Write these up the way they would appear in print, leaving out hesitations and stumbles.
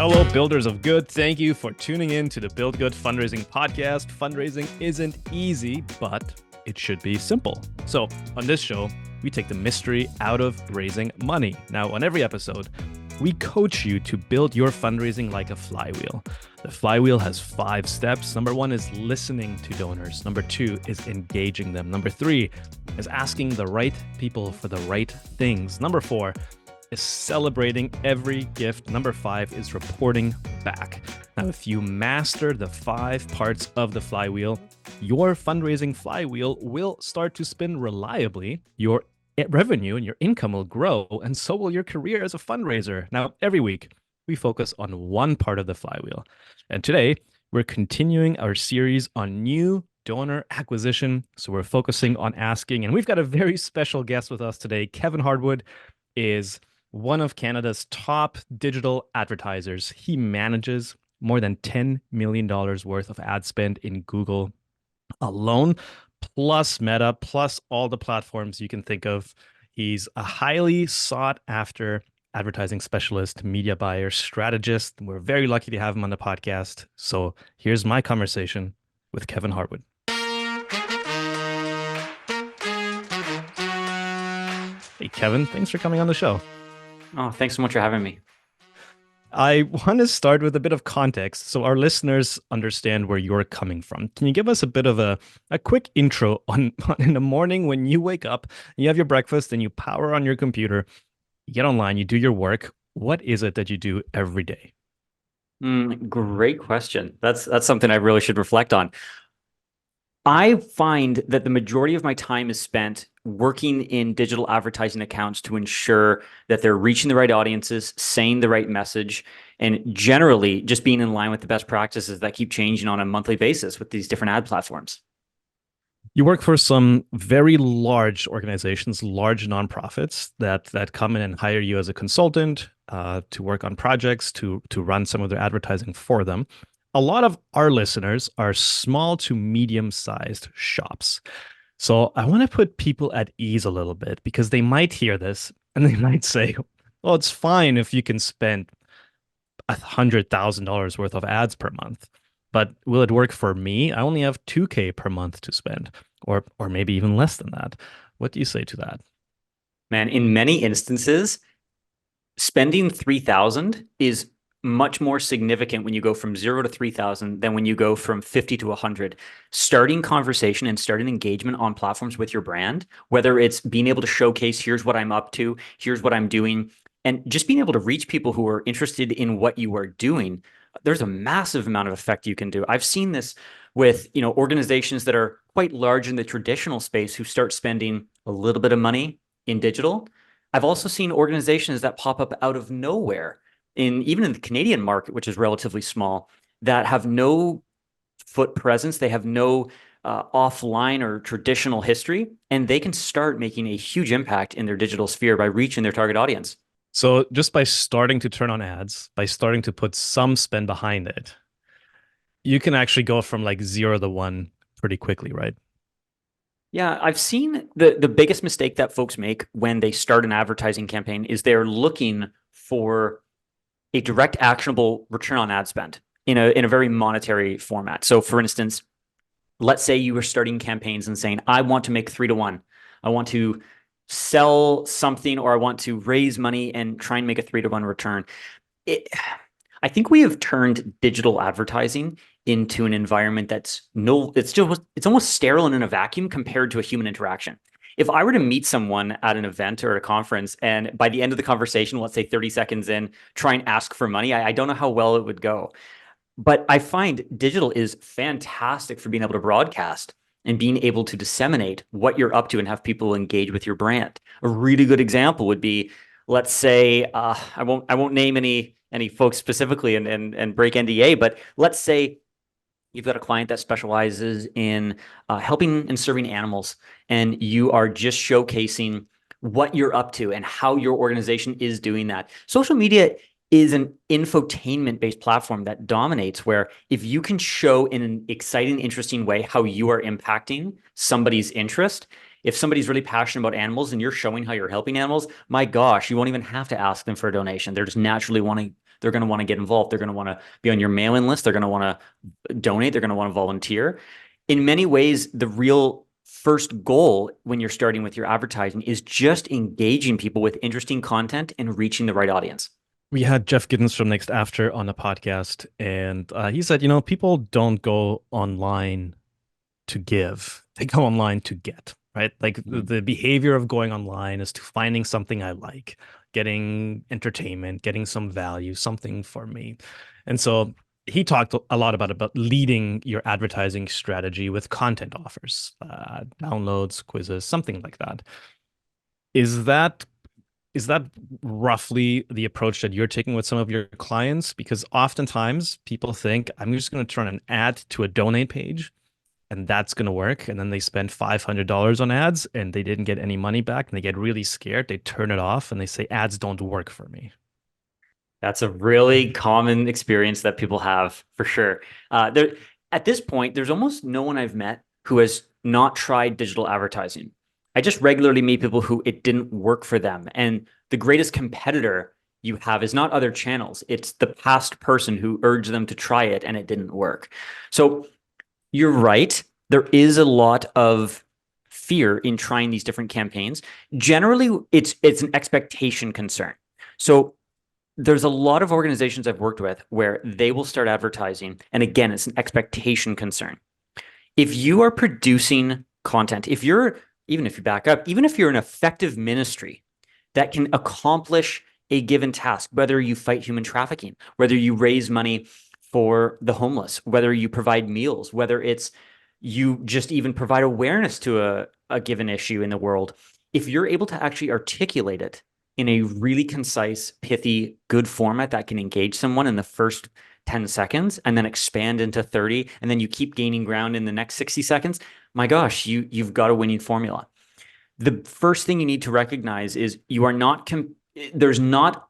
Hello, builders of good. Thank you for tuning in to the BuildGood Fundraising Podcast. Fundraising isn't easy, but it should be simple. So on this show, we take the mystery out of raising money. Now, on every episode, we coach you to build your fundraising like a flywheel. The flywheel has 5 steps. Number 1 is listening to donors. Number 2 is engaging them. Number 3 is asking the right people for the right things. Number 4 is celebrating every gift. Number 5 is reporting back. Now, if you master the 5 parts of the flywheel, your fundraising flywheel will start to spin reliably. Your revenue and your income will grow, and so will your career as a fundraiser. Now, every week, we focus on one part of the flywheel. And today, we're continuing our series on new donor acquisition. So we're focusing on asking, and we've got a very special guest with us today. Kevin Harwood is one of Canada's top digital advertisers. He manages more than $10 million worth of ad spend in Google alone, plus Meta, plus all the platforms you can think of. He's a highly sought after advertising specialist, media buyer, strategist. We're very lucky to have him on the podcast. So here's my conversation with Kevin Harwood. Hey, Kevin, thanks for coming on the show. Oh, thanks so much for having me. I want to start with a bit of context so our listeners understand where you're coming from. Can you give us a bit of a quick intro on in the morning when you wake up, you have your breakfast and you power on your computer, you get online, you do your work. What is it that you do every day? Great question. That's something I really should reflect on. I find that the majority of my time is spent working in digital advertising accounts to ensure that they're reaching the right audiences, saying the right message, and generally just being in line with the best practices that keep changing on a monthly basis with these different ad platforms. You work for some very large organizations, large nonprofits that come in and hire you as a consultant to work on projects, to run some of their advertising for them. A lot of our listeners are small to medium-sized shops. So I want to put people at ease a little bit because they might hear this and they might say, well, it's fine if you can spend $100,000 worth of ads per month, but will it work for me? I only have $2,000 per month to spend, or maybe even less than that. What do you say to that? Man, in many instances, spending $3,000 is much more significant when you go from 0 to 3,000 than when you go from 50 to 100. Starting conversation and starting engagement on platforms with your brand, whether it's being able to showcase, here's what I'm up to, here's what I'm doing, and just being able to reach people who are interested in what you are doing, there's a massive amount of effect you can do. I've seen this with, organizations that are quite large in the traditional space who start spending a little bit of money in digital. I've also seen organizations that pop up out of nowhere even in the Canadian market, which is relatively small, that have no foot presence, they have no offline or traditional history, and they can start making a huge impact in their digital sphere by reaching their target audience. So just by starting to turn on ads, by starting to put some spend behind it, you can actually go from like 0 to 1 pretty quickly, right? Yeah, I've seen the biggest mistake that folks make when they start an advertising campaign is they're looking for a direct actionable return on ad spend in a very monetary format. So for instance, let's say you were starting campaigns and saying, I want to make 3 to 1. I want to sell something, or I want to raise money and try and make a 3 to 1 return. I think we have turned digital advertising into an environment it's almost sterile and in a vacuum compared to a human interaction. If I were to meet someone at an event or a conference, and by the end of the conversation, let's say 30 seconds in, try and ask for money, I don't know how well it would go. But I find digital is fantastic for being able to broadcast and being able to disseminate what you're up to and have people engage with your brand. A really good example would be, let's say, I won't name any folks specifically and break NDA, but let's say you've got a client that specializes in helping and serving animals, and you are just showcasing what you're up to and how your organization is doing that. Social media is an infotainment-based platform that dominates, where if you can show in an exciting, interesting way how you are impacting somebody's interest, if somebody's really passionate about animals and you're showing how you're helping animals, my gosh, you won't even have to ask them for a donation. They're just naturally wanting They're going to want to get involved. They're going to want to be on your mailing list. They're going to want to donate. They're going to want to volunteer. In many ways, the real first goal when you're starting with your advertising is just engaging people with interesting content and reaching the right audience. We had Jeff Giddens from Next After on the podcast, and he said, people don't go online to give, they go online to get, right? Like the behavior of going online is to finding something I like, getting entertainment, getting some value, something for me. And so he talked a lot about leading your advertising strategy with content offers, downloads, quizzes, something like that. Is that roughly the approach that you're taking with some of your clients? Because oftentimes people think I'm just going to turn an ad to a donate page and that's going to work. And then they spend $500 on ads and they didn't get any money back and they get really scared. They turn it off and they say ads don't work for me. That's a really common experience that people have for sure. At this point, there's almost no one I've met who has not tried digital advertising. I just regularly meet people who it didn't work for them. And the greatest competitor you have is not other channels. It's the past person who urged them to try it and it didn't work. So you're right. There is a lot of fear in trying these different campaigns. Generally, it's an expectation concern. So there's a lot of organizations I've worked with where they will start advertising. And again, it's an expectation concern. If you are producing content, even if you back up, even if you're an effective ministry that can accomplish a given task, whether you fight human trafficking, whether you raise money for the homeless, whether you provide meals, whether it's you just even provide awareness to a given issue in the world, if you're able to actually articulate it in a really concise, pithy, good format that can engage someone in the first 10 seconds and then expand into 30, and then you keep gaining ground in the next 60 seconds, my gosh, you've got a winning formula. The first thing you need to recognize is you are not, there's not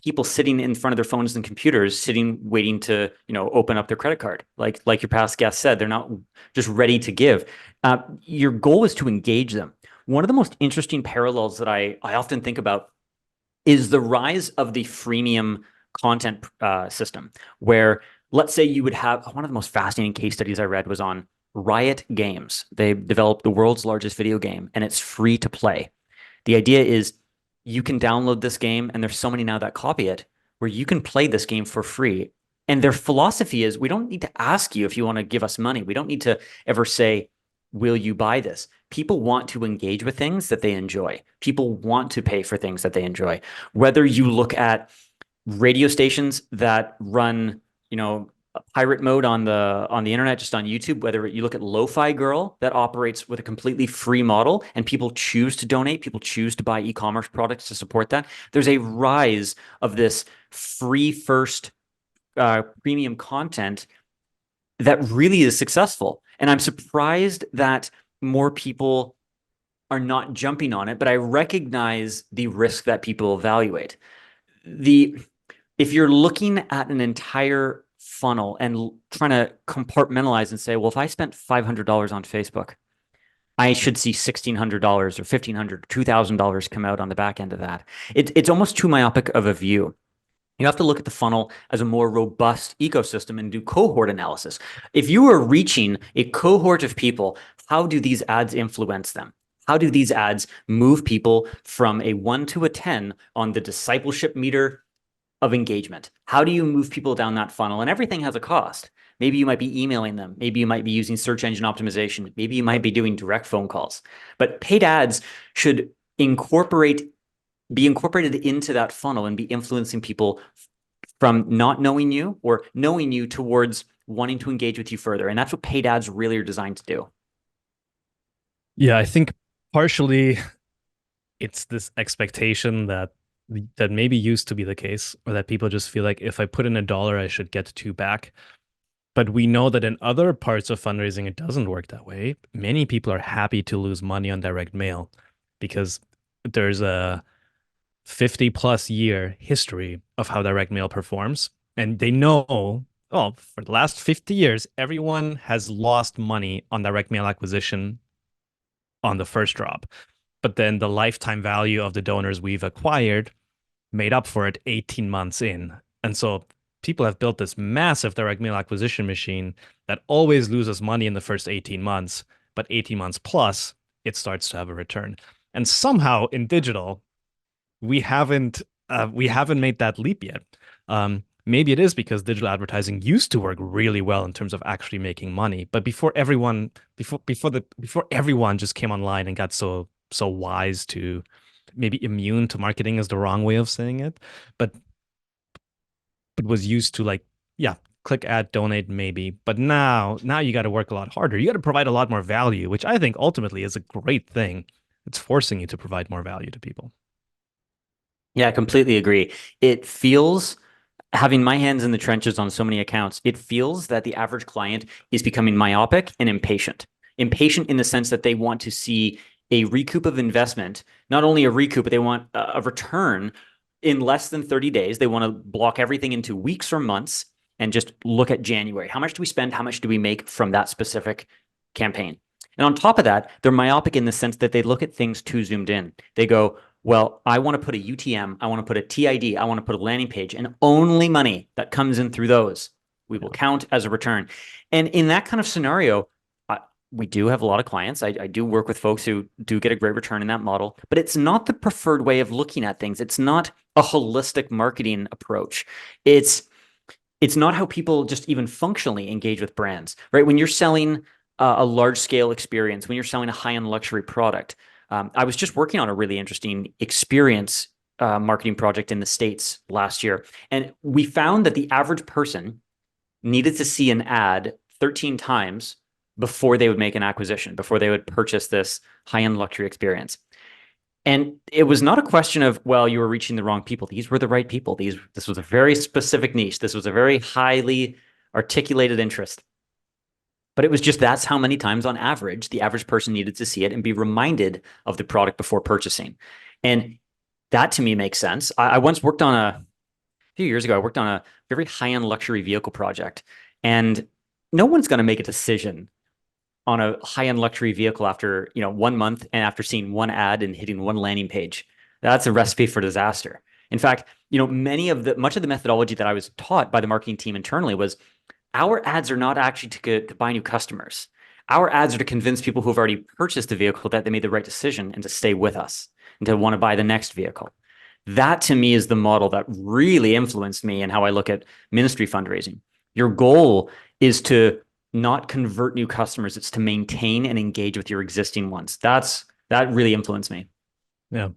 people sitting in front of their phones and computers sitting waiting to open up their credit card, like your past guest said. They're not just ready to give. Your goal is to engage them. One of the most interesting parallels that I often think about is the rise of the freemium content system, where let's say you would have one of the most fascinating case studies I read was on Riot Games. They developed the world's largest video game and it's free to play. The idea is you can download this game, and there's so many now that copy it, where you can play this game for free. And their philosophy is we don't need to ask you if you want to give us money. We don't need to ever say, will you buy this? People want to engage with things that they enjoy. People want to pay for things that they enjoy. Whether you look at radio stations that run, pirate mode on the internet, just on YouTube, whether you look at Lo-Fi Girl that operates with a completely free model and people choose to donate, people choose to buy e-commerce products to support that. There's a rise of this free first premium content that really is successful. And I'm surprised that more people are not jumping on it, but I recognize the risk that people evaluate. If you're looking at an entire funnel and trying to compartmentalize and say, well, if I spent $500 on Facebook, I should see $1,600 or $1,500 or $2,000 come out on the back end of that. It's almost too myopic of a view. You have to look at the funnel as a more robust ecosystem and do cohort analysis. If you are reaching a cohort of people, how do these ads influence them? How do these ads move people from a 1 to a 10 on the discipleship meter of engagement? How do you move people down that funnel? And everything has a cost. Maybe you might be emailing them. Maybe you might be using search engine optimization. Maybe you might be doing direct phone calls. But paid ads should be incorporated into that funnel and be influencing people from not knowing you or knowing you towards wanting to engage with you further. And that's what paid ads really are designed to do. Yeah, I think partially it's this expectation that maybe used to be the case, or that people just feel like if I put in $1, I should get 2 back. But we know that in other parts of fundraising, it doesn't work that way. Many people are happy to lose money on direct mail because there's a 50 plus year history of how direct mail performs. And they know, oh, for the last 50 years, everyone has lost money on direct mail acquisition on the first drop. But then the lifetime value of the donors we've acquired made up for it 18 months in. And so people have built this massive direct mail acquisition machine that always loses money in the first 18 months, but 18 months plus, it starts to have a return. And somehow in digital, we haven't made that leap yet. Maybe it is because digital advertising used to work really well in terms of actually making money, but before everyone just came online and got so wise to maybe immune to marketing is the wrong way of saying it, but was used to like, yeah, click add, donate maybe, but now you got to work a lot harder. You got to provide a lot more value, which I think ultimately is a great thing. It's forcing you to provide more value to people. Yeah, I completely agree. It feels, having my hands in the trenches on so many accounts, it feels that the average client is becoming myopic and impatient. Impatient in the sense that they want to see a recoup of investment, not only a recoup, but they want a return in less than 30 days. They want to block everything into weeks or months and just look at January. How much do we spend? How much do we make from that specific campaign? And on top of that, they're myopic in the sense that they look at things too zoomed in. They go, well, I want to put a UTM, I want to put a TID, I want to put a landing page, and only money that comes in through those we will count as a return. And in that kind of scenario, we do have a lot of clients. I do work with folks who do get a great return in that model, but it's not the preferred way of looking at things. It's not a holistic marketing approach. It's not how people just even functionally engage with brands, right? When you're selling a large scale experience, when you're selling a high-end luxury product, I was just working on a really interesting experience marketing project in the States last year. And we found that the average person needed to see an ad 13 times before they would make an acquisition, before they would purchase this high-end luxury experience. And it was not a question of, well, you were reaching the wrong people. These were the right people. This was a very specific niche. This was a very highly articulated interest. But it was just that's how many times on average the average person needed to see it and be reminded of the product before purchasing. And that to me makes sense. I once worked on a few years ago, I worked on a very high-end luxury vehicle project. And no one's going to make a decision on a high-end luxury vehicle after 1 month and after seeing one ad and hitting one landing page. That's a recipe for disaster. In fact, much of the methodology that I was taught by the marketing team internally was our ads are not actually to buy new customers. Our ads are to convince people who have already purchased a vehicle that they made the right decision and to stay with us and to want to buy the next vehicle. That to me is the model that really influenced me and how I look at ministry fundraising. Your goal is to not convert new customers. It's to maintain and engage with your existing ones. That really influenced me. Yeah.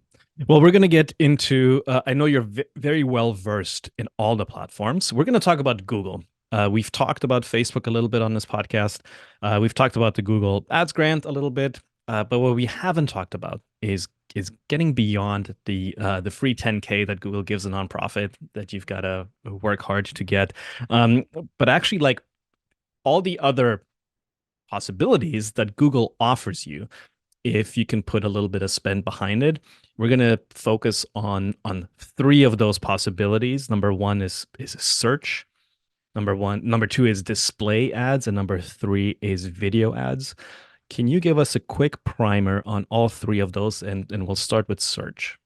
Well, we're going to get into, I know you're very well versed in all the platforms. We're going to talk about Google. We've talked about Facebook a little bit on this podcast. We've talked about the Google Ads grant a little bit. But what we haven't talked about is getting beyond the free 10K that Google gives a nonprofit that you've got to work hard to get. But actually, like all the other possibilities that Google offers you, if you can put a little bit of spend behind it. We're going to focus on three of those possibilities. Number one is search. Number two is display ads, and number three is video ads. Can you give us a quick primer on all three of those? And we'll start with search.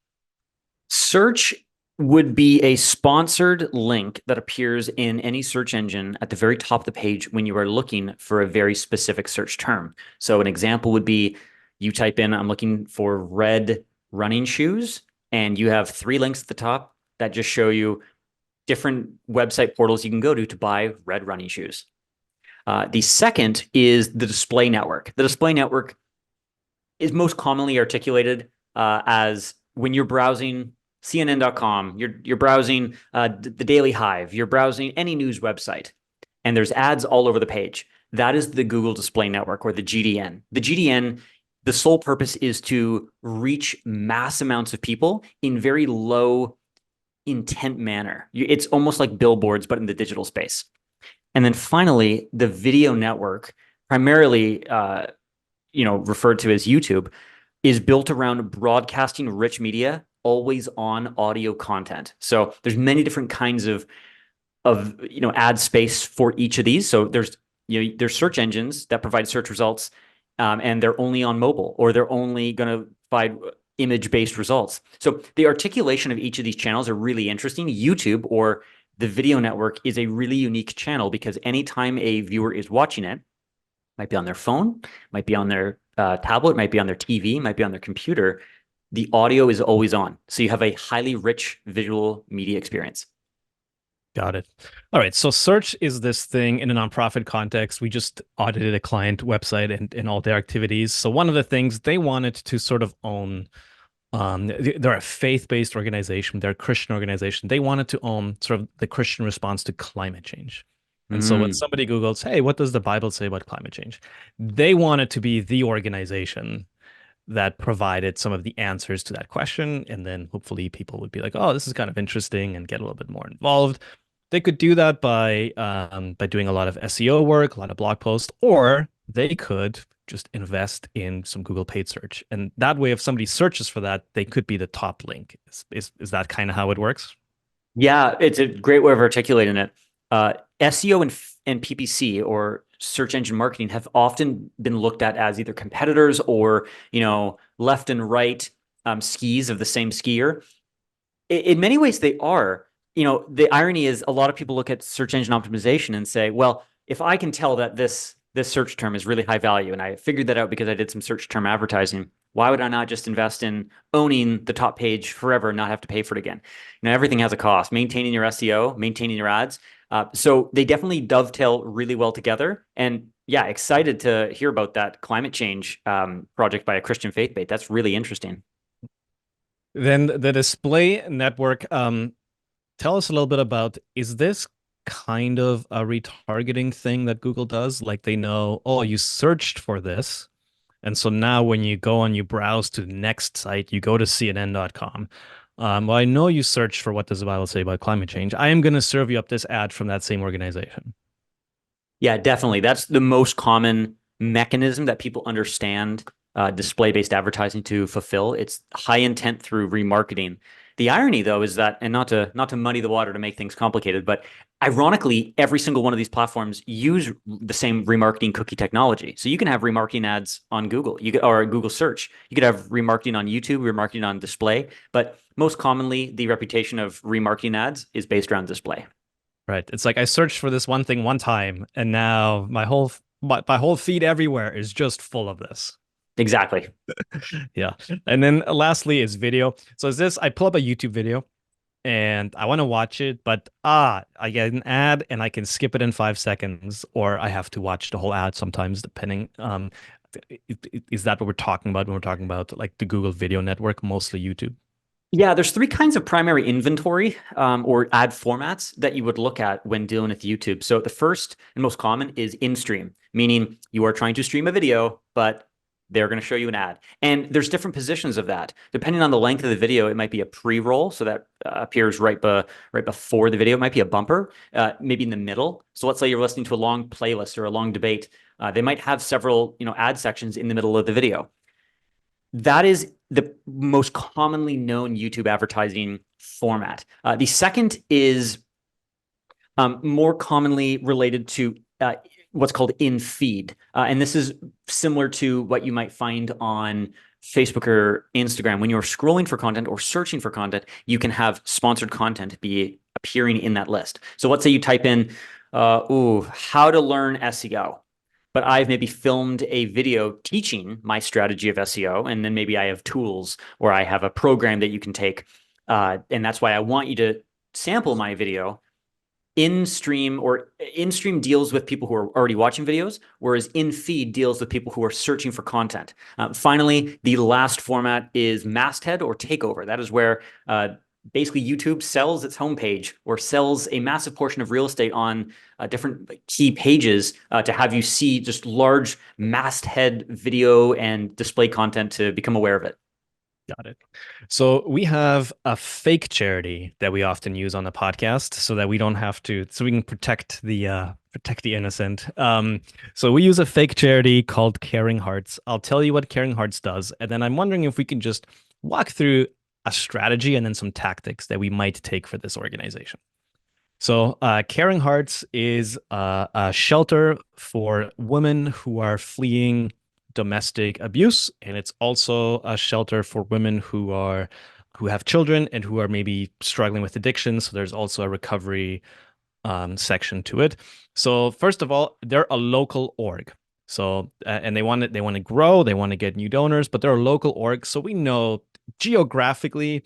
Search would be a sponsored link that appears in any search engine at the very top of the page when you are looking for a very specific search term. So an example would be you type in, I'm looking for red running shoes, and you have 3 links at the top that just show you different website portals you can go to buy red running shoes. The second is the display network. The display network is most commonly articulated as when you're browsing CNN.com, you're browsing the Daily Hive, you're browsing any news website, and there's ads all over the page. That is the Google Display Network, or the GDN. The GDN, the sole purpose is to reach mass amounts of people in very low intent manner. It's almost like billboards, but in the digital space. And then finally, the video network, primarily referred to as YouTube, is built around broadcasting rich media, always on audio content. So there's many different kinds of ad space for each of these. So there's search engines that provide search results, and they're only on mobile, or they're only going to provide image-based results. So the articulation of each of these channels are really interesting. YouTube, or the video network is a really unique channel because anytime a viewer is watching it, might be on their phone, might be on their tablet, might be on their TV, might be on their computer, the audio is always on. So you have a highly rich visual media experience. Got it. All right. So search is this thing in a nonprofit context. We just audited a client website and all their activities. So one of the things they wanted to sort of own, they're a faith-based organization. They're a Christian organization. They wanted to own sort of the Christian response to climate change. And so when Mm. somebody Googles, hey, what does the Bible say about climate change? They wanted to be the organization that provided some of the answers to that question. And then hopefully people would be like, oh, this is kind of interesting and get a little bit more involved. They could do that by doing a lot of SEO work, a lot of blog posts, or they could just invest in some Google paid search. And that way, if somebody searches for that, they could be the top link. Is that kind of how it works? Yeah, it's a great way of articulating it. SEO and PPC, or search engine marketing, have often been looked at as either competitors or, left and right skis of the same skier. In many ways, they are. The irony is a lot of people look at search engine optimization and say, well, if I can tell that this search term is really high value, and I figured that out because I did some search term advertising, why would I not just invest in owning the top page forever and not have to pay for it again? Everything has a cost. Maintaining your SEO, maintaining your ads. So they definitely dovetail really well together. And yeah, excited to hear about that climate change project by a Christian faith-based. That's really interesting. Then the display network, tell us a little bit about, is this kind of a retargeting thing that Google does? Like they know, oh, you searched for this. And so now when you go and you browse to the next site, you go to CNN.com. Well, I know you searched for what does the Bible say about climate change. I am going to serve you up this ad from that same organization. Yeah, definitely. That's the most common mechanism that people understand display-based advertising to fulfill. It's high intent through remarketing. The irony, though, is that, and not to muddy the water to make things complicated, but ironically, every single one of these platforms use the same remarketing cookie technology. So you can have remarketing ads on Google, or Google search. You could have remarketing on YouTube, remarketing on display, but most commonly, the reputation of remarketing ads is based around display. Right. It's like I searched for this one thing one time, and now my whole feed everywhere is just full of this. Exactly. Yeah. And then lastly is video. So is this, I pull up a YouTube video and I want to watch it, but I get an ad and I can skip it in 5 seconds, or I have to watch the whole ad sometimes, depending. Is that what we're talking about when we're talking about like the Google Video Network, mostly YouTube? Yeah, there's three kinds of primary inventory or ad formats that you would look at when dealing with YouTube. So the first and most common is in-stream, meaning you are trying to stream a video, but they're going to show you an ad. And there's different positions of that. Depending on the length of the video, it might be a pre-roll, so that appears right before the video. It might be a bumper, maybe in the middle. So let's say you're listening to a long playlist or a long debate. They might have several ad sections in the middle of the video. That is the most commonly known YouTube advertising format. The second is more commonly related to what's called in-feed. And this is similar to what you might find on Facebook or Instagram. When you're scrolling for content or searching for content, you can have sponsored content be appearing in that list. So let's say you type in, how to learn SEO. But I've maybe filmed a video teaching my strategy of SEO, and then maybe I have tools or I have a program that you can take. And that's why I want you to sample my video. In-stream deals with people who are already watching videos, whereas in-feed deals with people who are searching for content. Finally, the last format is masthead or takeover. That is where basically YouTube sells its homepage or sells a massive portion of real estate on different key pages to have you see just large masthead video and display content to become aware of it. Got it. So we have a fake charity that we often use on the podcast so that we don't have to, so we can protect the innocent. So we use a fake charity called Caring Hearts. I'll tell you what Caring Hearts does, and then I'm wondering if we can just walk through a strategy and then some tactics that we might take for this organization. So Caring Hearts is a shelter for women who are fleeing domestic abuse, and it's also a shelter for women who who have children and who are maybe struggling with addiction. So there's also a recovery section to it. So first of all, they're a local org. So and they want to grow, they want to get new donors, but they're a local org. So we know geographically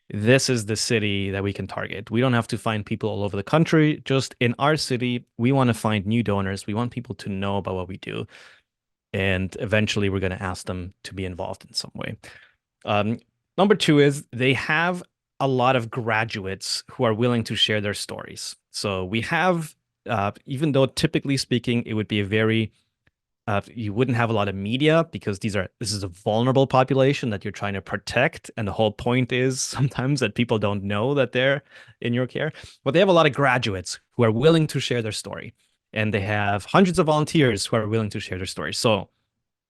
this is the city that we can target. We don't have to find people all over the country. Just in our city, we want to find new donors. We want people to know about what we do. And eventually we're going to ask them to be involved in some way. Um, Number two is they have a lot of graduates who are willing to share their stories. So we have, even though typically speaking, it would be a very you wouldn't have a lot of media because this is a vulnerable population that you're trying to protect. And the whole point is sometimes that people don't know that they're in your care. But they have a lot of graduates who are willing to share their story. And they have hundreds of volunteers who are willing to share their story. So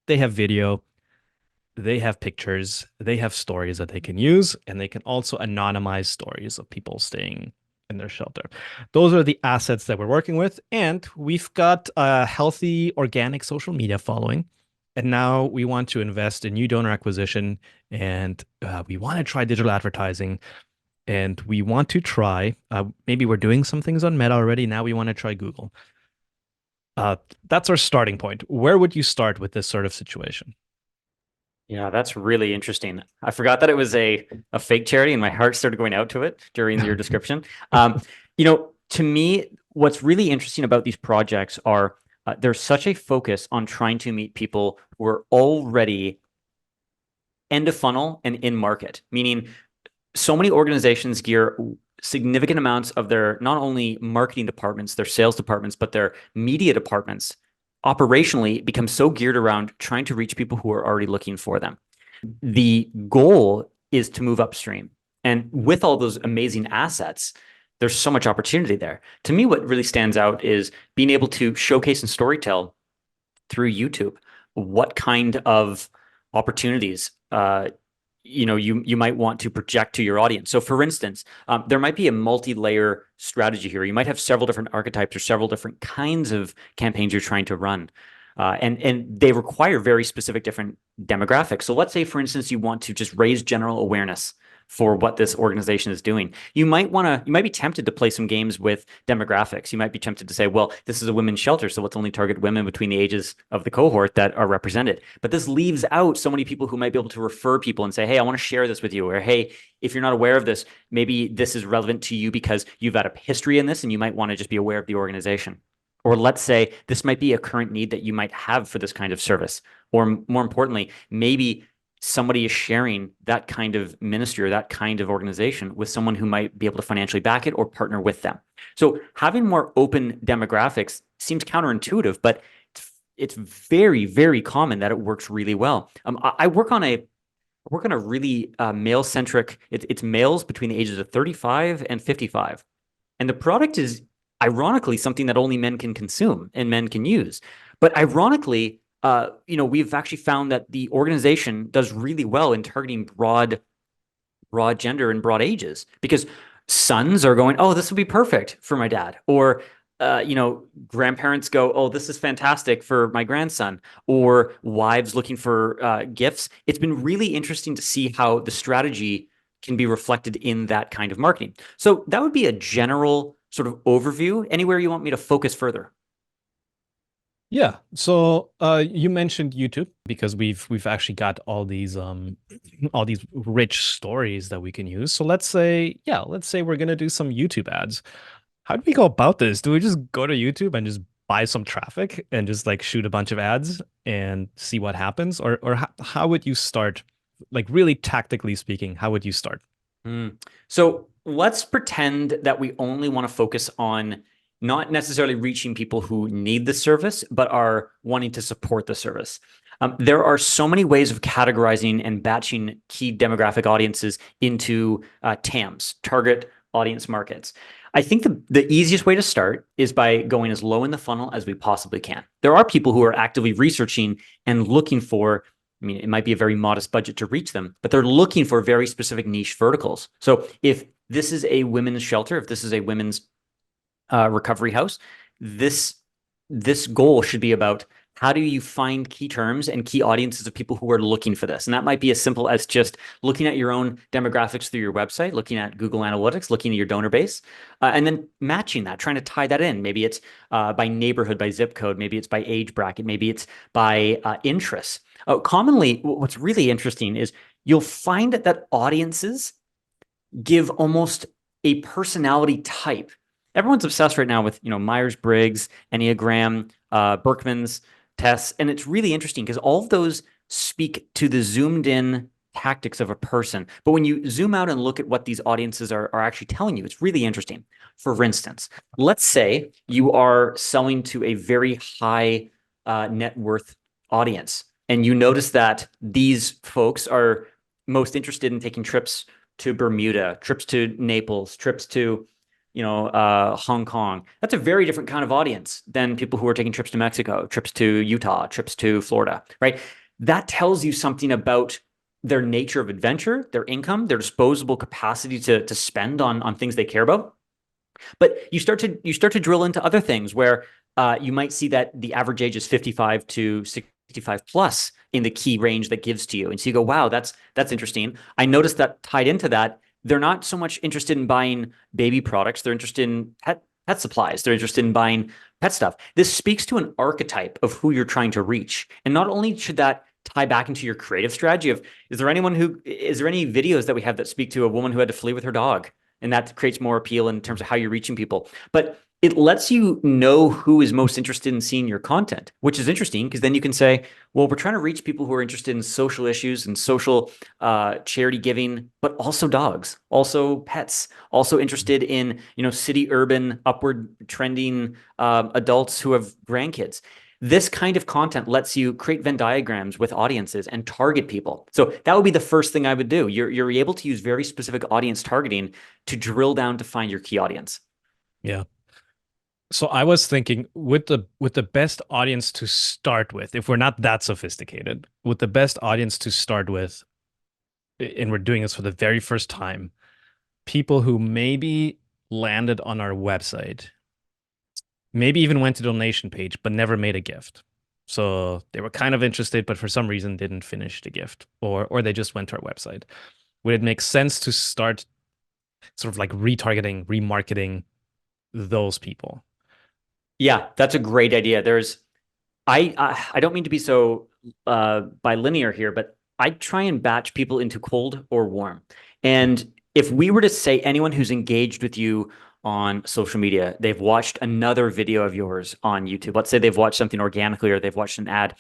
they have video, they have pictures, they have stories that they can use, and they can also anonymize stories of people staying in their shelter. Those are the assets that we're working with. And we've got a healthy organic social media following. And now we want to invest in new donor acquisition, and we want to try digital advertising. And we want to try, maybe we're doing some things on Meta already. Now we want to try Google. That's our starting point. Where would you start with this sort of situation? Yeah, that's really interesting. I forgot that it was a fake charity, and my heart started going out to it during your description. To me, what's really interesting about these projects are there's such a focus on trying to meet people who are already end of funnel and in market, meaning so many organizations gear significant amounts of their not only marketing departments, their sales departments, but their media departments operationally become so geared around trying to reach people who are already looking for them. The goal is to move upstream. And with all those amazing assets, there's so much opportunity there. To me, what really stands out is being able to showcase and storytell through YouTube what kind of opportunities you might want to project to your audience. So for instance, there might be a multi-layer strategy here. You might have several different archetypes or several different kinds of campaigns you're trying to run. And they require very specific different demographics. So let's say, for instance, you want to just raise general awareness for what this organization is doing. You might be tempted to play some games with demographics. You might be tempted to say, well, this is a women's shelter, so let's only target women between the ages of the cohort that are represented. But this leaves out so many people who might be able to refer people and say, hey, I want to share this with you. Or, hey, if you're not aware of this, maybe this is relevant to you because you've had a history in this and you might want to just be aware of the organization. Or let's say this might be a current need that you might have for this kind of service. Or more importantly, maybe somebody is sharing that kind of ministry or that kind of organization with someone who might be able to financially back it or partner with them. So having more open demographics seems counterintuitive, but it's very, very common that it works really well. I work on a really male-centric, it's males between the ages of 35 and 55. And the product is ironically something that only men can consume and men can use. But ironically, we've actually found that the organization does really well in targeting broad gender and broad ages, because sons are going, oh, this would be perfect for my dad. Or, grandparents go, oh, this is fantastic for my grandson. Or wives looking for gifts. It's been really interesting to see how the strategy can be reflected in that kind of marketing. So that would be a general sort of overview. Anywhere you want me to focus further? Yeah. So you mentioned YouTube because we've actually got all these rich stories that we can use. So let's say we're gonna do some YouTube ads. How do we go about this? Do we just go to YouTube and just buy some traffic and just like shoot a bunch of ads and see what happens? Or how would you start? Like really tactically speaking, how would you start? So let's pretend that we only want to focus on not necessarily reaching people who need the service, but are wanting to support the service. There are so many ways of categorizing and batching key demographic audiences into TAMs, target audience markets. I think the easiest way to start is by going as low in the funnel as we possibly can. There are people who are actively researching and looking for, I mean, it might be a very modest budget to reach them, but they're looking for very specific niche verticals. So if this is a women's shelter, if this is a women's recovery house, this goal should be about how do you find key terms and key audiences of people who are looking for this? And that might be as simple as just looking at your own demographics through your website, looking at Google Analytics, looking at your donor base, and then matching that, trying to tie that in. Maybe it's by neighborhood, by zip code, maybe it's by age bracket, maybe it's by interests. Commonly, what's really interesting is you'll find that audiences give almost a personality type. Everyone's obsessed right now with, Myers-Briggs, Enneagram, Berkman's tests, and it's really interesting because all of those speak to the zoomed in tactics of a person. But when you zoom out and look at what these audiences are actually telling you, it's really interesting. For instance, let's say you are selling to a very high net worth audience, and you notice that these folks are most interested in taking trips to Bermuda, trips to Naples, trips to, Hong Kong. That's a very different kind of audience than people who are taking trips to Mexico, trips to Utah, trips to Florida, right? That tells you something about their nature of adventure, their income, their disposable capacity to spend on things they care about. But you start to drill into other things where you might see that the average age is 55 to 65 plus in the key range that gives to you. And so you go, wow, that's interesting. I noticed that tied into that, they're not so much interested in buying baby products. They're interested in pet supplies. They're interested in buying pet stuff. This speaks to an archetype of who you're trying to reach. And not only should that tie back into your creative strategy of, is there any videos that we have that speak to a woman who had to flee with her dog? And that creates more appeal in terms of how you're reaching people. But it lets you know who is most interested in seeing your content, which is interesting because then you can say, well, we're trying to reach people who are interested in social issues and social charity giving, but also dogs, also pets, also interested in, city, urban, upward trending adults who have grandkids. This kind of content lets you create Venn diagrams with audiences and target people. So that would be the first thing I would do. You're able to use very specific audience targeting to drill down to find your key audience. Yeah. So I was thinking with the best audience to start with, if we're not that sophisticated, with the best audience to start with, and we're doing this for the very first time, people who maybe landed on our website, maybe even went to the donation page, but never made a gift. So they were kind of interested, but for some reason didn't finish the gift, or they just went to our website. Would it make sense to start sort of like retargeting, remarketing those people? Yeah, that's a great idea. I don't mean to be so bilinear here, but I try and batch people into cold or warm. And if we were to say anyone who's engaged with you on social media, they've watched another video of yours on YouTube. Let's say they've watched something organically or they've watched an ad.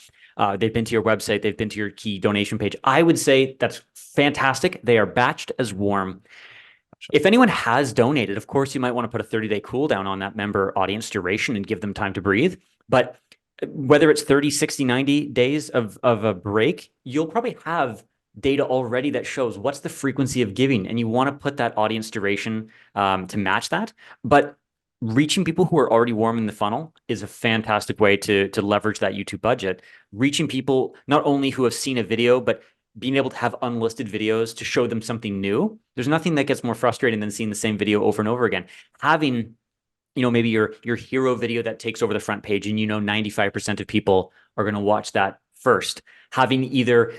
They've been to your website, they've been to your key donation page. I would say that's fantastic. They are batched as warm. If anyone has donated, of course, you might want to put a 30-day cooldown on that member audience duration and give them time to breathe. But whether it's 30, 60, 90 days of a break, you'll probably have data already that shows what's the frequency of giving. And you want to put that audience duration to match that. But reaching people who are already warm in the funnel is a fantastic way to leverage that YouTube budget. Reaching people not only who have seen a video, but being able to have unlisted videos to show them something new. There's nothing that gets more frustrating than seeing the same video over and over again. Having, maybe your hero video that takes over the front page and 95% of people are going to watch that first. Having either,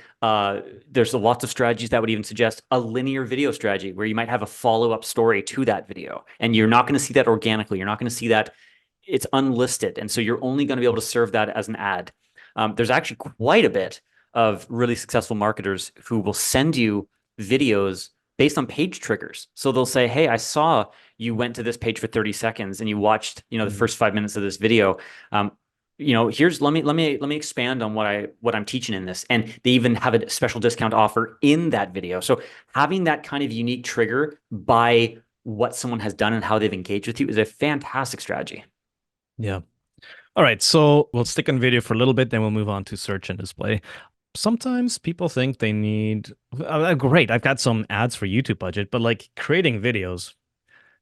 there's lots of strategies that would even suggest a linear video strategy where you might have a follow-up story to that video. And you're not going to see that organically. You're not going to see that it's unlisted. And so you're only going to be able to serve that as an ad. There's actually quite a bit of really successful marketers who will send you videos based on page triggers. So they'll say, hey, I saw you went to this page for 30 seconds and you watched, the first 5 minutes of this video. Here's, let me expand on what I'm teaching in this. And they even have a special discount offer in that video. So having that kind of unique trigger by what someone has done and how they've engaged with you is a fantastic strategy. Yeah. All right. So we'll stick on video for a little bit, then we'll move on to search and display. Sometimes people think they need, great, I've got some ads for YouTube budget, but like creating videos,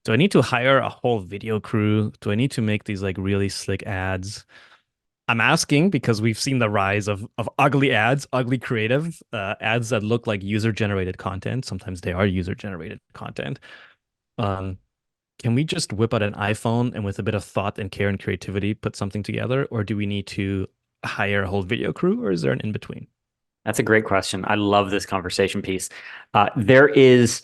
do I need to hire a whole video crew? Do I need to make these like really slick ads? I'm asking because we've seen the rise of ugly ads, ugly creative ads that look like user-generated content. Sometimes they are user-generated content. Can we just whip out an iPhone and with a bit of thought and care and creativity put something together? Or do we need to hire a whole video crew, or is there an in between? That's a great question. I love this conversation piece. There is,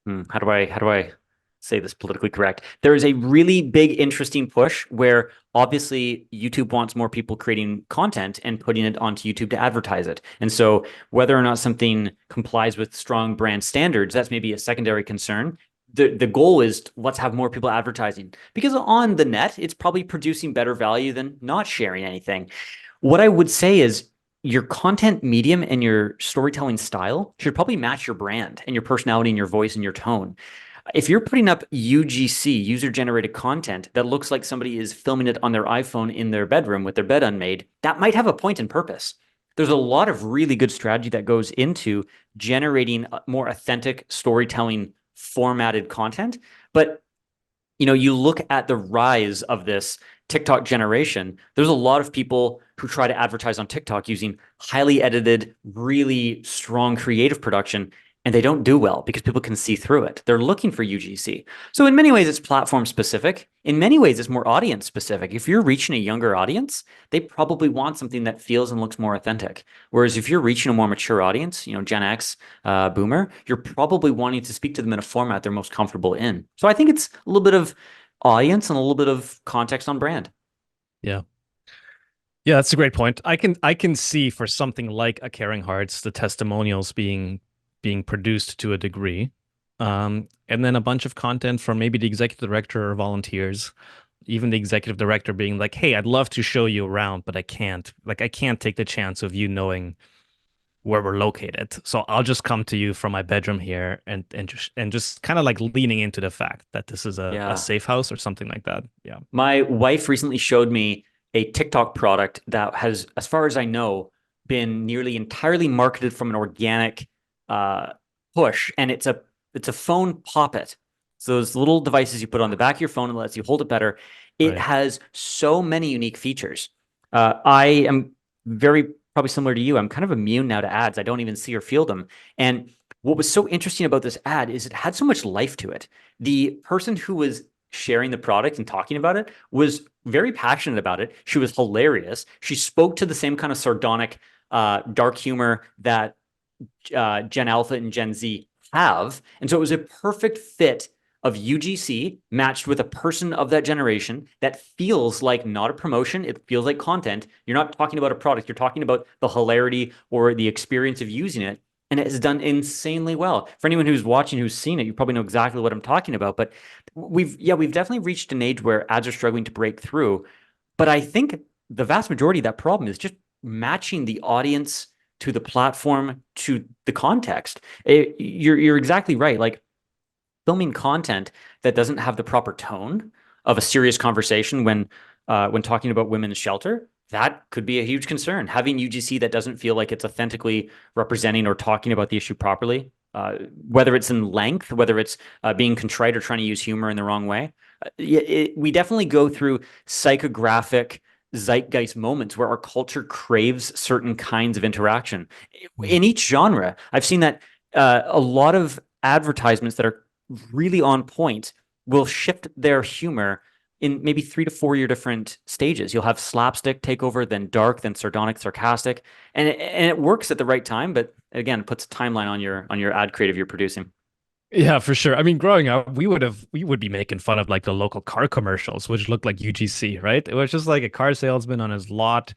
how do I say this politically correct? There is a really big, interesting push where obviously YouTube wants more people creating content and putting it onto YouTube to advertise it. And so whether or not something complies with strong brand standards, that's maybe a secondary concern. The goal is let's have more people advertising, because on the net, it's probably producing better value than not sharing anything. What I would say is your content medium and your storytelling style should probably match your brand and your personality and your voice and your tone. If you're putting up UGC, user generated content, that looks like somebody is filming it on their iPhone in their bedroom with their bed unmade, that might have a point and purpose. There's a lot of really good strategy that goes into generating more authentic storytelling formatted content. But you look at the rise of this TikTok generation, there's a lot of people who try to advertise on TikTok using highly edited, really strong creative production, and they don't do well because people can see through it. They're looking for UGC. So in many ways, it's platform specific. In many ways, it's more audience specific. If you're reaching a younger audience, they probably want something that feels and looks more authentic. Whereas if you're reaching a more mature audience, Gen X, boomer, you're probably wanting to speak to them in a format they're most comfortable in. So I think it's a little bit of audience and a little bit of context on brand. Yeah. Yeah, that's a great point. I can see for something like a Caring Hearts, the testimonials being produced to a degree. And then a bunch of content from maybe the executive director or volunteers, even the executive director being like, "Hey, I'd love to show you around, but I can't. Like, I can't take the chance of you knowing where we're located. So I'll just come to you from my bedroom here and just kind of like leaning into the fact that this is a Yeah. safe house or something like that." Yeah. My wife recently showed me a TikTok product that has, as far as I know, been nearly entirely marketed from an organic uh, push, and it's a phone poppet. So those little devices you put on the back of your phone and lets you hold it better. It Right. has so many unique features. I am very probably similar to you. I'm kind of immune now to ads. I don't even see or feel them. And what was so interesting about this ad is it had so much life to it. The person who was sharing the product and talking about it was very passionate about it. She was hilarious. She spoke to the same kind of sardonic, dark humor that Gen Alpha and Gen Z have. And so it was a perfect fit of UGC matched with a person of that generation that feels like not a promotion. It feels like content. You're not talking about a product. You're talking about the hilarity or the experience of using it. And it has done insanely well. For anyone who's watching, who's seen it, you probably know exactly what I'm talking about. But we've definitely reached an age where ads are struggling to break through. But I think the vast majority of that problem is just matching the audience to the platform to the context. You're exactly right. Like filming content that doesn't have the proper tone of a serious conversation when talking about women's shelter, that could be a huge concern. Having UGC that doesn't feel like it's authentically representing or talking about the issue properly, whether it's in length, whether it's being contrite or trying to use humor in the wrong way. We definitely go through psychographic zeitgeist moments where our culture craves certain kinds of interaction Mm. in each genre. I've seen that a lot of advertisements that are really on point will shift their humor in maybe 3 to 4 year different stages. You'll have slapstick take over, then dark, then sardonic, sarcastic, and it works at the right time. But again, it puts a timeline on your ad creative you're producing. Yeah, for sure. I mean, growing up, we would be making fun of like the local car commercials, which looked like UGC, right? It was just like a car salesman on his lot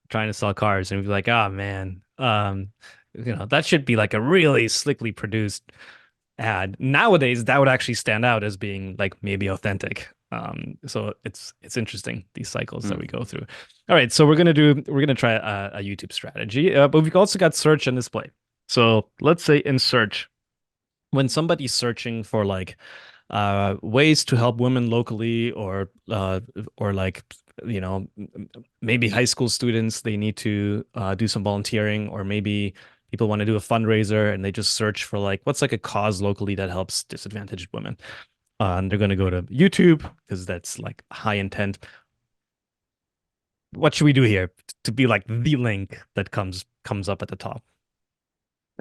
trying to sell cars, and we'd be like, "Ah, man, that should be like a really slickly produced ad." Nowadays, that would actually stand out as being like maybe authentic. So it's interesting, these cycles that Mm. we go through. All right, so we're gonna try a YouTube strategy, but we've also got search and display. So let's say in search, when somebody's searching for like ways to help women locally, or like maybe high school students, they need to do some volunteering, or maybe people want to do a fundraiser and they just search for like what's like a cause locally that helps disadvantaged women, and they're going to go to YouTube because that's like high intent. What should we do here to be like the link that comes up at the top?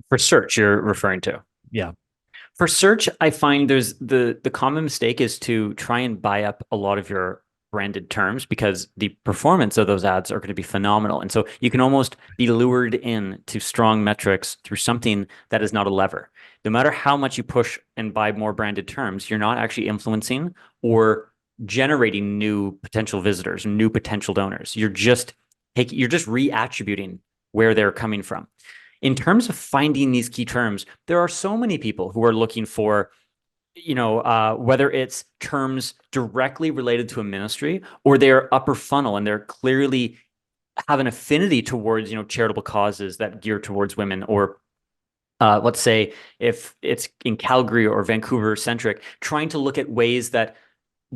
For search, you're referring to. Yeah. For search, I find there's the common mistake is to try and buy up a lot of your branded terms because the performance of those ads are going to be phenomenal. And so you can almost be lured in to strong metrics through something that is not a lever. No matter how much you push and buy more branded terms, you're not actually influencing or generating new potential visitors, new potential donors. You're just reattributing where they're coming from. In terms of finding these key terms, there are so many people who are looking for, whether it's terms directly related to a ministry or they're upper funnel and they're clearly have an affinity towards, charitable causes that gear towards women, or let's say if it's in Calgary or Vancouver centric, trying to look at ways that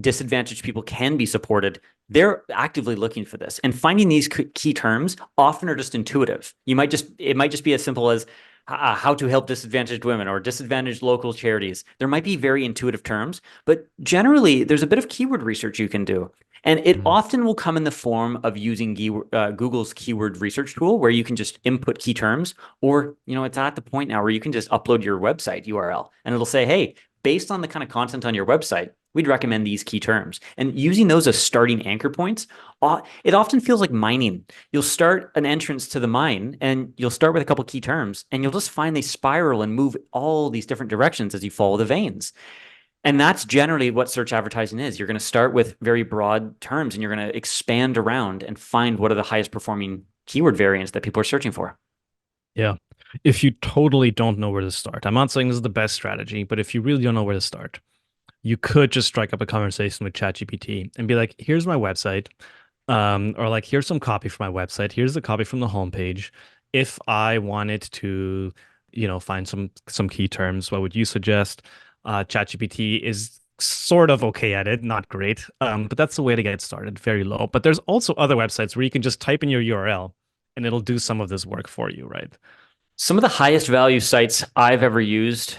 disadvantaged people can be supported. They're actively looking for this, and finding these key terms often are just intuitive. It might just be as simple as how to help disadvantaged women or disadvantaged local charities. There might be very intuitive terms, but generally there's a bit of keyword research you can do. And it often will come in the form of using Google's keyword research tool, where you can just input key terms, or, it's at the point now where you can just upload your website URL and it'll say, hey, based on the kind of content on your website, we'd recommend these key terms. And using those as starting anchor points, it often feels like mining. You'll start an entrance to the mine and you'll start with a couple key terms and you'll just find they spiral and move all these different directions as you follow the veins. And that's generally what search advertising is. You're going to start with very broad terms and you're going to expand around and find what are the highest performing keyword variants that people are searching for. Yeah. If you totally don't know where to start, I'm not saying this is the best strategy, but if you really don't know where to start, you could just strike up a conversation with ChatGPT and be like, here's my website, or like, here's some copy from my website. Here's the copy from the homepage. If I wanted to, find some key terms, what would you suggest? ChatGPT is sort of okay at it, not great, but that's the way to get started, very low. But there's also other websites where you can just type in your URL and it'll do some of this work for you, right? Some of the highest value sites I've ever used,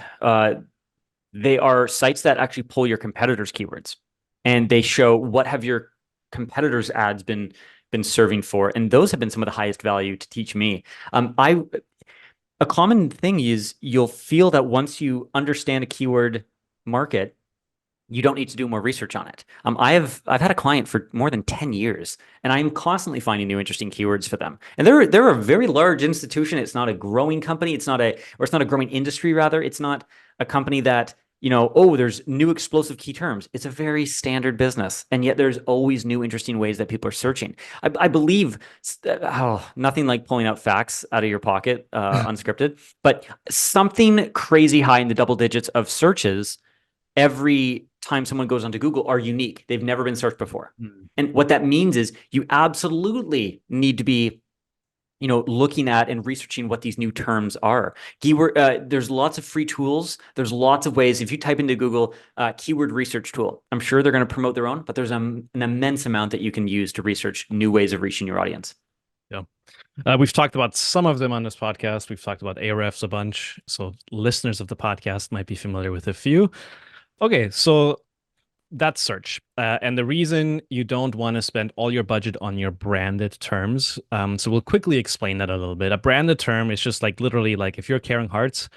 they are sites that actually pull your competitors' keywords, and they show what have your competitors' ads been serving for, and those have been some of the highest value to teach me. A common thing is you'll feel that once you understand a keyword market, you don't need to do more research on it. I've had a client for more than 10 years, and I'm constantly finding new interesting keywords for them. And they're a very large institution. It's not a growing company. It's not a growing industry, rather. It's not a company that, there's new explosive key terms. It's a very standard business. And yet there's always new interesting ways that people are searching. I believe, nothing like pulling out facts out of your pocket, unscripted, but something crazy high in the double digits of searches every time someone goes onto Google are unique. They've never been searched before. And what that means is you absolutely need to be, looking at and researching what these new terms are. Keyword, there's lots of free tools. There's lots of ways. If you type into Google keyword research tool, I'm sure they're going to promote their own, but there's an immense amount that you can use to research new ways of reaching your audience. Yeah. We've talked about some of them on this podcast. We've talked about Ahrefs a bunch. So listeners of the podcast might be familiar with a few. Okay, so that's search. And the reason you don't want to spend all your budget on your branded terms. So we'll quickly explain that a little bit. A branded term is just like literally like if you're Caring Hearts,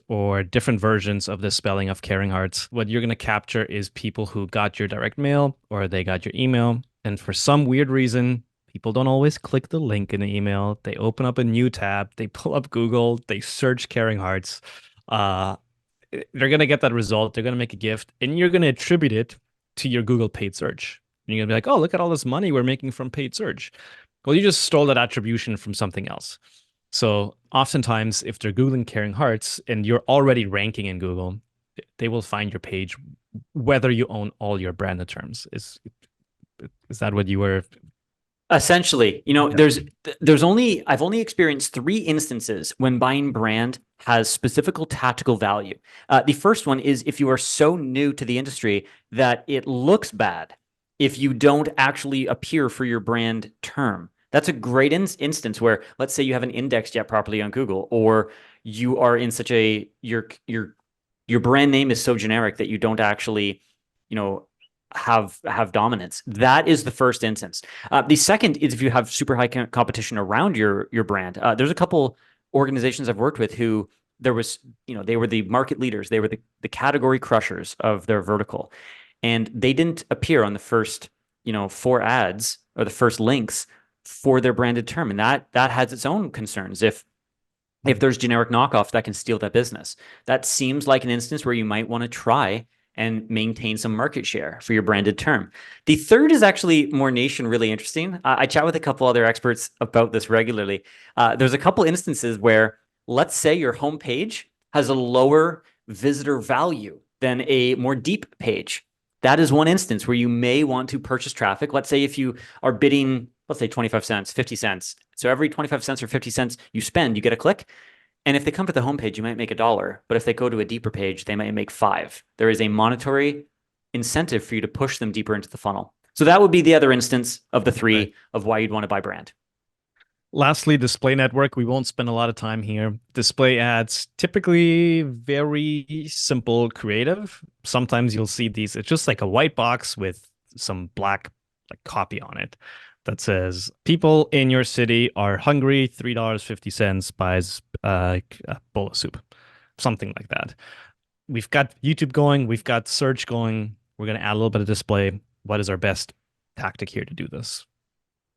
or different versions of the spelling of Caring Hearts, what you're going to capture is people who got your direct mail or they got your email. And for some weird reason, people don't always click the link in the email. They open up a new tab, they pull up Google, they search Caring Hearts. They're going to get that result. They're going to make a gift and you're going to attribute it to your Google paid search. And you're going to be like, oh, look at all this money we're making from paid search. Well, you just stole that attribution from something else. So oftentimes, if they're Googling Caring Hearts and you're already ranking in Google, they will find your page, whether you own all your branded terms. Is that what you were? Essentially, I've only experienced 3 instances when buying brand has specific tactical value. The first one is if you are so new to the industry that it looks bad if you don't actually appear for your brand term. That's a great instance where, let's say you haven't indexed yet properly on Google, or you are in such your brand name is so generic that you don't actually, have dominance. That is the first instance. The second is if you have super high competition around your brand. There's a couple organizations I've worked with who they were the market leaders. They were the category crushers of their vertical. and they didn't appear on the first, 4 ads or the first links for their branded term. And that has its own concerns. If there's generic knockoff that can steal that business, that seems like an instance where you might want to try and maintain some market share for your branded term. The third is actually more niche and really interesting. I chat with a couple other experts about this regularly. There's a couple instances where, let's say your homepage has a lower visitor value than a more deep page. That is one instance where you may want to purchase traffic. Let's say if you are bidding, let's say 25 cents, 50 cents. So every 25 cents or 50 cents you spend, you get a click. And if they come to the homepage, you might make $1. But if they go to a deeper page, they might make $5. There is a monetary incentive for you to push them deeper into the funnel. So that would be the other instance of the three Right. of why you'd want to buy brand. Lastly, display network. We won't spend a lot of time here. Display ads, typically very simple, creative. Sometimes you'll see these. It's just like a white box with some black like copy on it that says, "People in your city are hungry. $3.50 buys a bowl of soup," something like that. We've got YouTube going. We've got search going. We're going to add a little bit of display. What is our best tactic here to do this?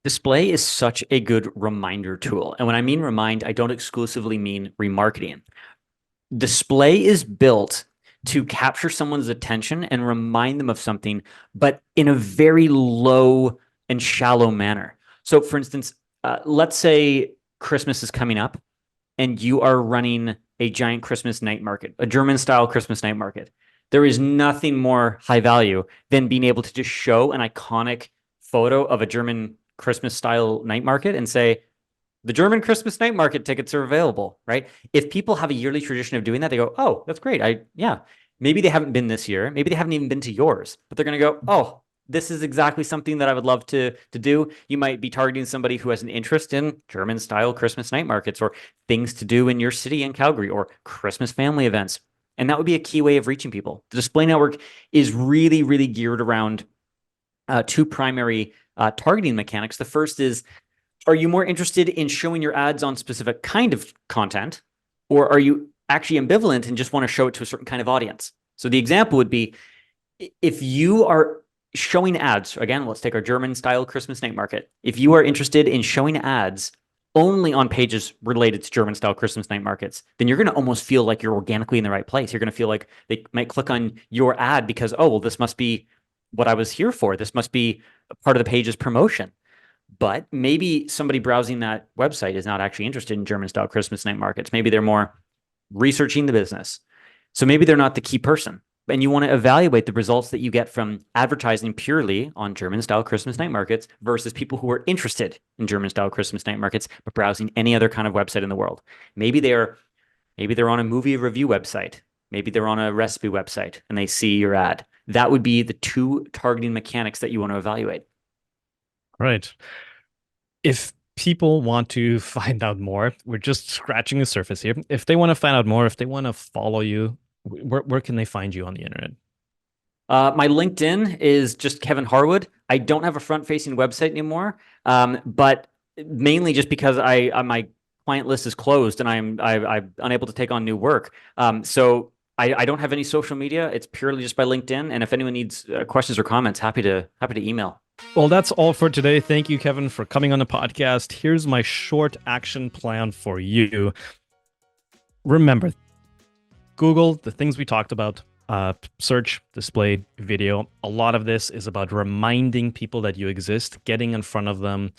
Display is such a good reminder tool. And when I mean remind, I don't exclusively mean remarketing. Display is built to capture someone's attention and remind them of something, but in a very low and shallow manner. So, for instance, let's say Christmas is coming up and you are running a giant Christmas night market, a German style Christmas night market. There is nothing more high value than being able to just show an iconic photo of a German Christmas style night market and say, the German Christmas night market tickets are available, right? If people have a yearly tradition of doing that, they go, oh, that's great. Yeah, maybe they haven't been this year. Maybe they haven't even been to yours, but they're going to go, oh, this is exactly something that I would love to do. You might be targeting somebody who has an interest in German style Christmas night markets or things to do in your city in Calgary or Christmas family events. And that would be a key way of reaching people. The display network is really, really geared around two primary targeting mechanics. The first is, are you more interested in showing your ads on specific kind of content, or are you actually ambivalent and just want to show it to a certain kind of audience? So the example would be, if you are showing ads, again, let's take our German style Christmas night market. If you are interested in showing ads only on pages related to German style Christmas night markets, then you're going to almost feel like you're organically in the right place. You're going to feel like they might click on your ad because, oh, well, this must be what I was here for. This must be part of the page's promotion. But maybe somebody browsing that website is not actually interested in German style Christmas night markets. Maybe they're more researching the business. So maybe they're not the key person. And you want to evaluate the results that you get from advertising purely on German style Christmas night markets versus people who are interested in German style Christmas night markets, but browsing any other kind of website in the world. Maybe they're on a movie review website. Maybe they're on a recipe website and they see your ad. That would be the two targeting mechanics that you want to evaluate. Right. If people want to find out more, we're just scratching the surface here. If they want to find out more, if they want to follow you, where can they find you on the internet? My LinkedIn is just Kevin Harwood. I don't have a front-facing website anymore, but mainly just because my client list is closed and I'm unable to take on new work. So I don't have any social media. It's purely just by LinkedIn. And if anyone needs questions or comments, happy to email. Well, that's all for today. Thank you, Kevin, for coming on the podcast. Here's my short action plan for you. Remember, Google the things we talked about, search, display, video. A lot of this is about reminding people that you exist, getting in front of them,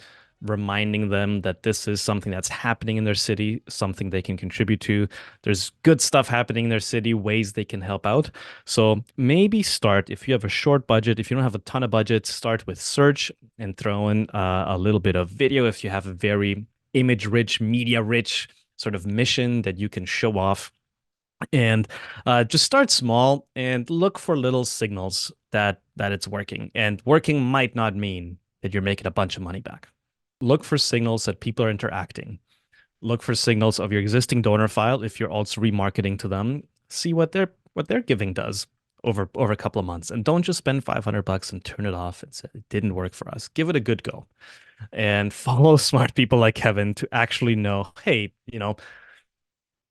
reminding them that this is something that's happening in their city, something they can contribute to. There's good stuff happening in their city, ways they can help out. So maybe start, if you have a short budget, if you don't have a ton of budget, start with search and throw in a little bit of video if you have a very image-rich, media-rich sort of mission that you can show off. And just start small and look for little signals that it's working. And working might not mean that you're making a bunch of money back. Look for signals that people are interacting. Look for signals of your existing donor file if you're also remarketing to them. See what their giving does over a couple of months, and don't just spend $500 and turn it off and say it didn't work for us. Give it a good go, and follow smart people like Kevin to actually know, hey,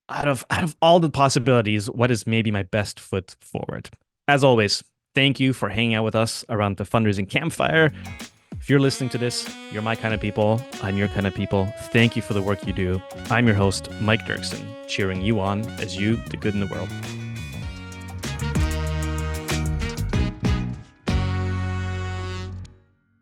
out of all the possibilities, what is maybe my best foot forward? As always, Thank you for hanging out with us around the fundraising campfire. If you're listening to this, you're my kind of people. I'm your kind of people. Thank you for the work you do. I'm your host, Mike Dirksen, cheering you on as you do good in the world.